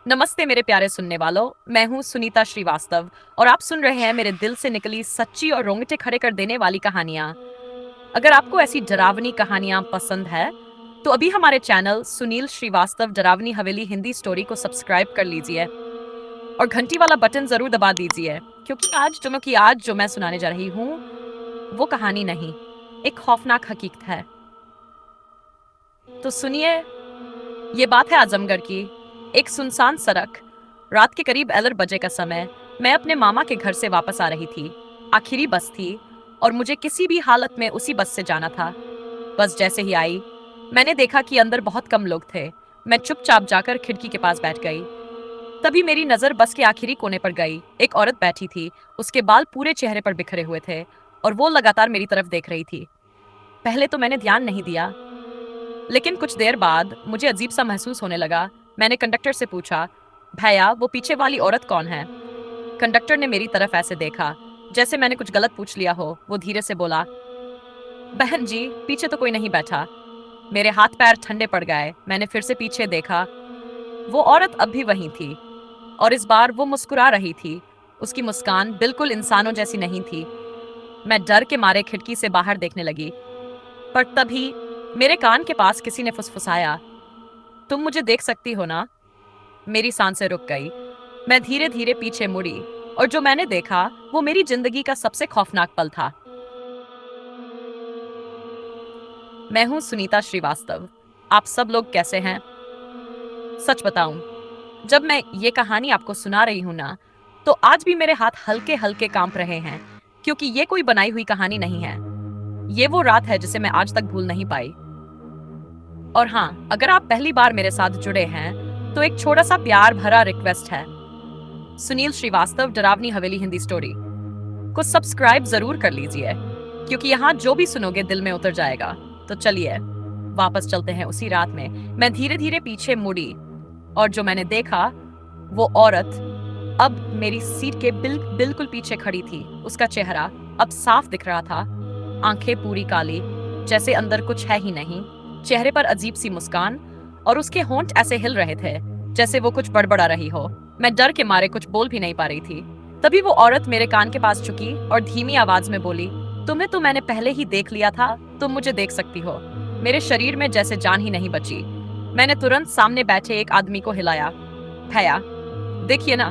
नमस्ते मेरे प्यारे सुनने वालों। मैं हूँ सुनीता श्रीवास्तव और आप सुन रहे हैं मेरे दिल से निकली सच्ची और रोंगटे खड़े कर देने वाली कहानियाँ। अगर आपको ऐसी डरावनी कहानियाँ पसंद है तो अभी हमारे चैनल सुनील श्रीवास्तव डरावनी हवेली हिंदी स्टोरी को सब्सक्राइब कर लीजिए और घंटी वाला बटन जरूर दबा दीजिए, क्योंकि आज जो मैं सुनाने जा रही हूँ वो कहानी नहीं, एक खौफनाक हकीकत है। तो सुनिए, ये बात है आजमगढ़ की। एक सुनसान सड़क, रात के करीब 11 बजे का समय। मैं अपने मामा के घर से वापस आ रही थी। आखिरी बस थी और मुझे किसी भी हालत में उसी बस से जाना था। बस जैसे ही आई, मैंने देखा कि अंदर बहुत कम लोग थे। मैं चुपचाप जाकर खिड़की के पास बैठ गई। तभी मेरी नजर बस के आखिरी कोने पर गई। एक औरत बैठी थी। उसके बाल पूरे चेहरे पर बिखरे हुए थे और वो लगातार मेरी तरफ देख रही थी। पहले तो मैंने ध्यान नहीं दिया, लेकिन कुछ देर बाद मुझे अजीब सा महसूस होने लगा। मैंने कंडक्टर से पूछा, भैया वो पीछे वाली औरत कौन है? कंडक्टर ने मेरी तरफ ऐसे देखा जैसे मैंने कुछ गलत पूछ लिया हो। वो धीरे से बोला, बहन जी पीछे तो कोई नहीं बैठा। मेरे हाथ पैर ठंडे पड़ गए। मैंने फिर से पीछे देखा। वो औरत अब भी वहीं थी और इस बार वो मुस्कुरा रही थी। उसकी मुस्कान बिल्कुल इंसानों जैसी नहीं थी। मैं डर के मारे खिड़की से बाहर देखने लगी, पर तभी मेरे कान के पास किसी ने फुसफुसाया, तुम मुझे देख सकती हो ना? मेरी सांसें रुक गई। मैं धीरे धीरे पीछे मुड़ी और जो मैंने देखा वो मेरी जिंदगी का सबसे खौफनाक पल था। मैं हूं सुनीता श्रीवास्तव। आप सब लोग कैसे हैं? सच बताऊं, जब मैं ये कहानी आपको सुना रही हूं ना, तो आज भी मेरे हाथ हल्के हल्के कांप रहे हैं, क्योंकि ये कोई बनाई हुई कहानी नहीं है। ये वो रात है जिसे मैं आज तक भूल नहीं पाई। और हाँ, अगर आप पहली बार मेरे साथ जुड़े हैं तो एक छोटा सा प्यार भरा रिक्वेस्ट है। सुनील श्रीवास्तव डरावनी हवेली हिंदी स्टोरी को सब्सक्राइब जरूर कर लीजिए, क्योंकि यहाँ जो भी सुनोगे दिल में उतर जाएगा। तो चलिए वापस चलते हैं उसी रात में। मैं धीरे धीरे पीछे मुड़ी और जो मैंने देखा वो औरत अब मेरी सीट के बिल्कुल पीछे खड़ी थी। उसका चेहरा अब साफ दिख रहा था। आंखें पूरी काली, जैसे अंदर कुछ है ही नहीं। चेहरे पर अजीब सी मुस्कान और उसके होंठ ऐसे हिल रहे थे जैसे वो कुछ बड़बड़ा रही हो। मैं डर के मारे कुछ बोल भी नहीं पा रही थी। तभी वो औरत मेरे कान के पास झुकी और धीमी आवाज में बोली, तुम्हें तो मैंने पहले ही देख लिया था, तुम मुझे देख सकती हो। मेरे शरीर में जैसे जान ही नहीं बची। मैंने तुरंत सामने बैठे एक आदमी को हिलाया, भैया देखिए ना,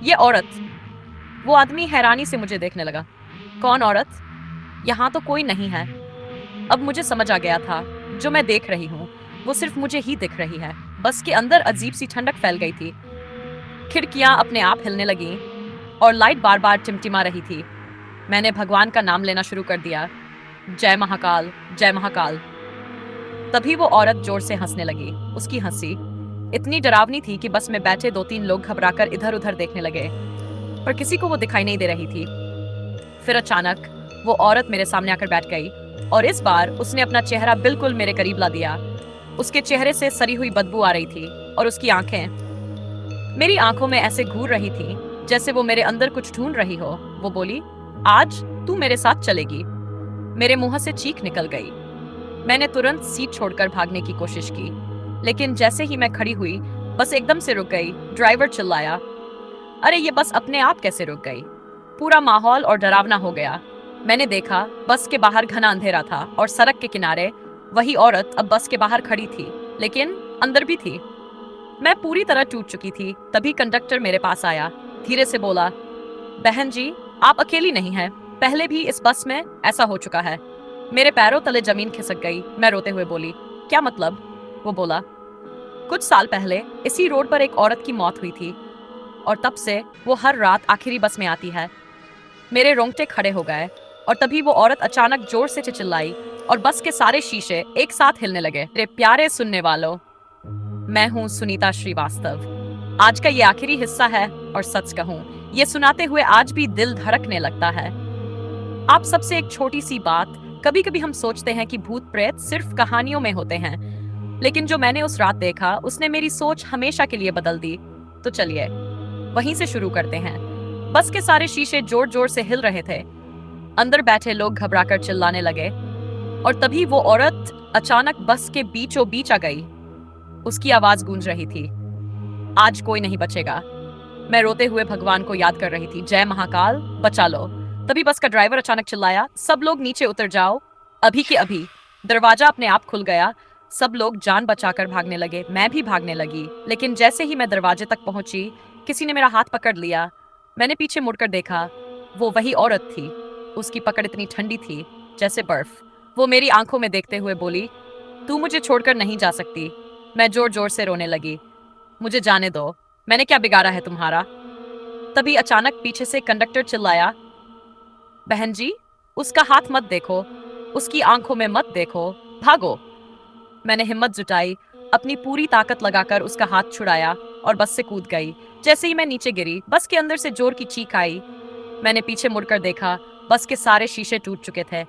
ये औरत। वो आदमी हैरानी से मुझे देखने लगा। कौन औरत? यहाँ तो कोई नहीं है। अब मुझे समझ आ गया था, जो मैं देख रही हूँ वो सिर्फ मुझे ही दिख रही है। बस के अंदर अजीब सी ठंडक फैल गई थी। खिड़कियां अपने आप हिलने लगीं और लाइट बार बार टिमटिमा रही थी। मैंने भगवान का नाम लेना शुरू कर दिया, जय महाकाल, जय महाकाल। तभी वो औरत जोर से हंसने लगी। उसकी हंसी इतनी डरावनी थी कि बस में बैठे दो तीन लोग घबराकर इधर उधर देखने लगे, पर किसी को वो दिखाई नहीं दे रही थी। फिर अचानक वो औरत मेरे सामने आकर बैठ गई और इस बार उसने अपना चेहरा बिल्कुल मेरे करीब ला दिया। उसके चेहरे से सड़ी हुई बदबू आ रही थी और उसकी आंखें मेरी आंखों में ऐसे घूर रही थी जैसे वो मेरे अंदर कुछ ढूंढ रही हो। वो बोली, आज तू मेरे साथ चलेगी। मेरे मुंह से चीख निकल गई। मैंने तुरंत सीट छोड़कर भागने की कोशिश की, लेकिन जैसे ही मैं खड़ी हुई बस एकदम से रुक गई। ड्राइवर चिल्लाया, अरे ये बस अपने आप कैसे रुक गई? पूरा माहौल और डरावना हो गया। मैंने देखा बस के बाहर घना अंधेरा था और सड़क के किनारे वही औरत अब बस के बाहर खड़ी थी, लेकिन अंदर भी थी। मैं पूरी तरह टूट चुकी थी। तभी कंडक्टर मेरे पास आया, धीरे से बोला, बहन जी आप अकेली नहीं हैं। पहले भी इस बस में ऐसा हो चुका है। मेरे पैरों तले जमीन खिसक गई। मैं रोते हुए बोली, क्या मतलब? वो बोला, कुछ साल पहले इसी रोड पर एक औरत की मौत हुई थी और तब से वो हर रात आखिरी बस में आती है। मेरे रोंगटे खड़े हो गए और तभी वो औरत अचानक जोर से चिल्लाई और बस के सारे शीशे एक साथ हिलने लगे। मेरे प्यारे सुनने वालों, मैं हूँ सुनीता श्रीवास्तव। आज का ये आखिरी हिस्सा है और सच कहूँ ये सुनाते हुए आज भी दिल धड़कने लगता है। आप सबसे एक छोटी सी बात, कभी कभी हम सोचते हैं कि भूत प्रेत सिर्फ कहानियों में होते हैं, लेकिन जो मैंने उस रात देखा उसने मेरी सोच हमेशा के लिए बदल दी। तो चलिए वहीं से शुरू करते हैं। बस के सारे शीशे जोर जोर से हिल रहे थे। अंदर बैठे लोग घबराकर चिल्लाने लगे और तभी वो औरत अचानक बस के बीचों बीच आ गई। उसकी आवाज गूंज रही थी, आज कोई नहीं बचेगा। मैं रोते हुए भगवान को याद कर रही थी, जय महाकाल बचा लो। तभी बस का ड्राइवर अचानक चिल्लाया, सब लोग नीचे उतर जाओ, अभी के अभी। दरवाजा अपने आप खुल गया। सब लोग जान बचाकर भागने लगे, मैं भी भागने लगी। लेकिन जैसे ही मैं दरवाजे तक पहुंची, किसी ने मेरा हाथ पकड़ लिया। मैंने पीछे मुड़कर देखा, वो वही औरत थी। उसकी पकड़ इतनी ठंडी थी जैसे बर्फ। वो मेरी आंखों में देखते हुए बोली, तू मुझे छोड़कर नहीं जा सकती। मैं जोर जोर से रोने लगी, मुझे जाने दो, मैंने क्या बिगाड़ा है तुम्हारा। तभी अचानक पीछे से कंडक्टर चिल्लाया, बहन जी, उसका हाथ मत देखो, उसकी आंखों में मत देखो, भागो। मैंने हिम्मत जुटाई, अपनी पूरी ताकत लगाकर उसका हाथ छुड़ाया और बस से कूद गई। जैसे ही मैं नीचे गिरी, बस के अंदर से जोर की चीख आई। मैंने पीछे मुड़कर देखा, बस के सारे शीशे टूट चुके थे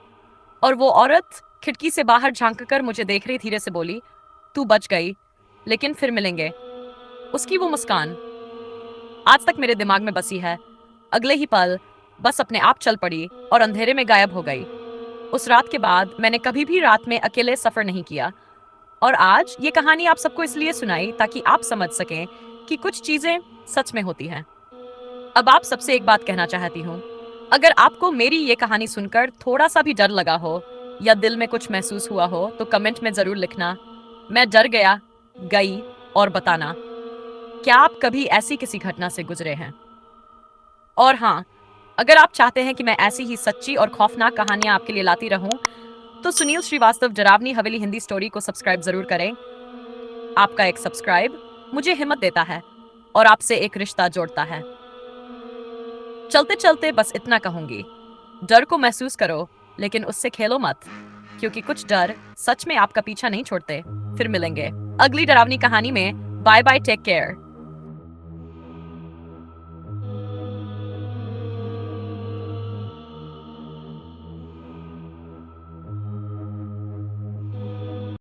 और वो औरत खिड़की से बाहर झांक कर मुझे देख रही, धीरे से बोली, तू बच गई, लेकिन फिर मिलेंगे। उसकी वो मुस्कान आज तक मेरे दिमाग में बसी है। अगले ही पल बस अपने आप चल पड़ी और अंधेरे में गायब हो गई। उस रात के बाद मैंने कभी भी रात में अकेले सफर नहीं किया। और आज ये कहानी आप सबको इसलिए सुनाई ताकि आप समझ सकें कि कुछ चीजें सच में होती हैं। अब आप सबसे एक बात कहना चाहती हूँ, अगर आपको मेरी ये कहानी सुनकर थोड़ा सा भी डर लगा हो या दिल में कुछ महसूस हुआ हो तो कमेंट में जरूर लिखना, मैं डर गया, गई, और बताना क्या आप कभी ऐसी किसी घटना से गुजरे हैं। और हाँ, अगर आप चाहते हैं कि मैं ऐसी ही सच्ची और खौफनाक कहानियां आपके लिए लाती रहूं तो सुनील श्रीवास्तव डरावनी हवेली हिंदी स्टोरी को सब्सक्राइब जरूर करें। आपका एक सब्सक्राइब मुझे हिम्मत देता है और आपसे एक रिश्ता जोड़ता है। चलते चलते बस इतना कहूंगी, डर को महसूस करो लेकिन उससे खेलो मत, क्योंकि कुछ डर सच में आपका पीछा नहीं छोड़ते। फिर मिलेंगे अगली डरावनी कहानी में। Bye bye, take care.